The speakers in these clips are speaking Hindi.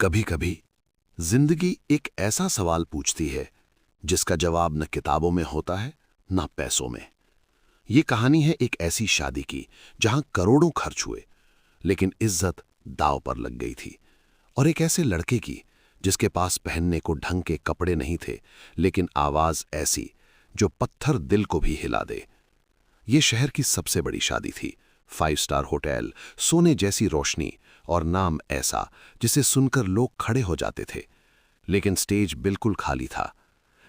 कभी कभी जिंदगी एक ऐसा सवाल पूछती है जिसका जवाब न किताबों में होता है न पैसों में। ये कहानी है एक ऐसी शादी की जहां करोड़ों खर्च हुए लेकिन इज्जत दांव पर लग गई थी, और एक ऐसे लड़के की जिसके पास पहनने को ढंग के कपड़े नहीं थे लेकिन आवाज ऐसी जो पत्थर दिल को भी हिला दे। ये शहर की सबसे बड़ी शादी थी। 5 स्टार होटल, सोने जैसी रोशनी और नाम ऐसा जिसे सुनकर लोग खड़े हो जाते थे। लेकिन स्टेज बिल्कुल खाली था।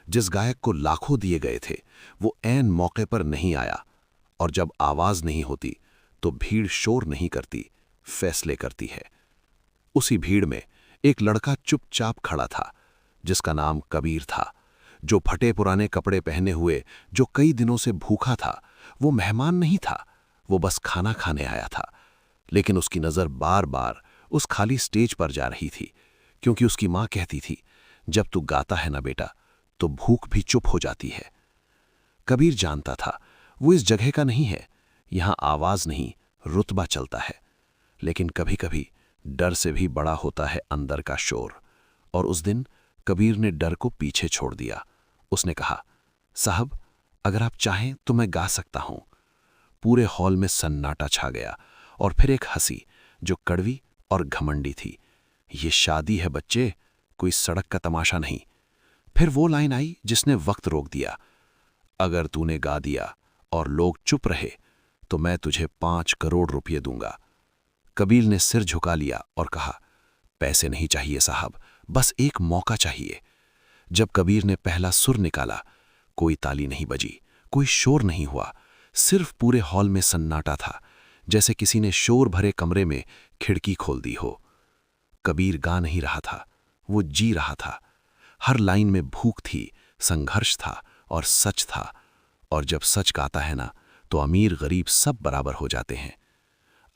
जिस गायक को लाखों दिए गए थे वो ऐन मौके पर नहीं आया, और जब आवाज नहीं होती तो भीड़ शोर नहीं करती, फैसले करती है। उसी भीड़ में एक लड़का चुपचाप खड़ा था जिसका नाम कबीर था, जो फटे पुराने कपड़े पहने हुए, जो कई दिनों से भूखा था। वो मेहमान नहीं था, वो बस खाना खाने आया था। लेकिन उसकी नजर बार बार उस खाली स्टेज पर जा रही थी, क्योंकि उसकी मां कहती थी, जब तू गाता है ना बेटा तो भूख भी चुप हो जाती है। कबीर जानता था वो इस जगह का नहीं है, यहां आवाज नहीं रुतबा चलता है। लेकिन कभी कभी डर से भी बड़ा होता है अंदर का शोर, और उस दिन कबीर ने डर को पीछे छोड़ दिया। उसने कहा, साहब अगर आप चाहें तो मैं गा सकता हूं। पूरे हॉल में सन्नाटा छा गया, और फिर एक हंसी जो कड़वी और घमंडी थी। ये शादी है बच्चे, कोई सड़क का तमाशा नहीं। फिर वो लाइन आई जिसने वक्त रोक दिया, अगर तूने गा दिया और लोग चुप रहे तो मैं तुझे 5 करोड़ रुपये दूंगा। कबीर ने सिर झुका लिया और कहा, पैसे नहीं चाहिए साहब, बस एक मौका चाहिए। जब कबीर ने पहला सुर निकाला, कोई ताली नहीं बजी, कोई शोर नहीं हुआ, सिर्फ पूरे हॉल में सन्नाटा था, जैसे किसी ने शोर भरे कमरे में खिड़की खोल दी हो। कबीर गा नहीं रहा था, वो जी रहा था। हर लाइन में भूख थी, संघर्ष था और सच था। और जब सच गाता है ना तो अमीर गरीब सब बराबर हो जाते हैं।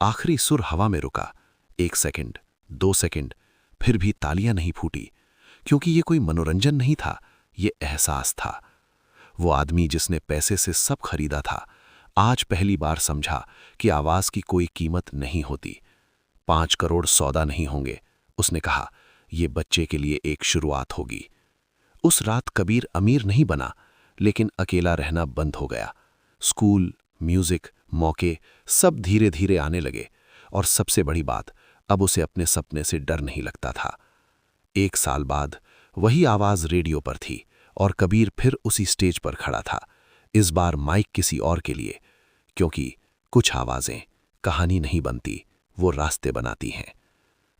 आखिरी सुर हवा में रुका, 1 सेकंड, 2 सेकंड, फिर भी तालियां नहीं फूटी, क्योंकि ये कोई मनोरंजन नहीं था, ये एहसास था। वो आदमी जिसने पैसे से सब खरीदा था आज पहली बार समझा कि आवाज की कोई कीमत नहीं होती। 5 करोड़ सौदा नहीं होंगे, उसने कहा, ये बच्चे के लिए एक शुरुआत होगी। उस रात कबीर अमीर नहीं बना, लेकिन अकेला रहना बंद हो गया। स्कूल, म्यूजिक, मौके सब धीरे धीरे आने लगे, और सबसे बड़ी बात, अब उसे अपने सपने से डर नहीं लगता था। 1 साल बाद वही आवाज रेडियो पर थी, और कबीर फिर उसी स्टेज पर खड़ा था। इस बार माइक किसी और के लिए, क्योंकि कुछ आवाजें कहानी नहीं बनती, वो रास्ते बनाती हैं।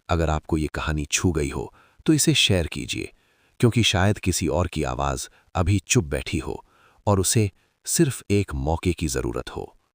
अगर आपको ये कहानी छू गई हो तो इसे शेयर कीजिए, क्योंकि शायद किसी और की आवाज अभी चुप बैठी हो और उसे सिर्फ एक मौके की जरूरत हो।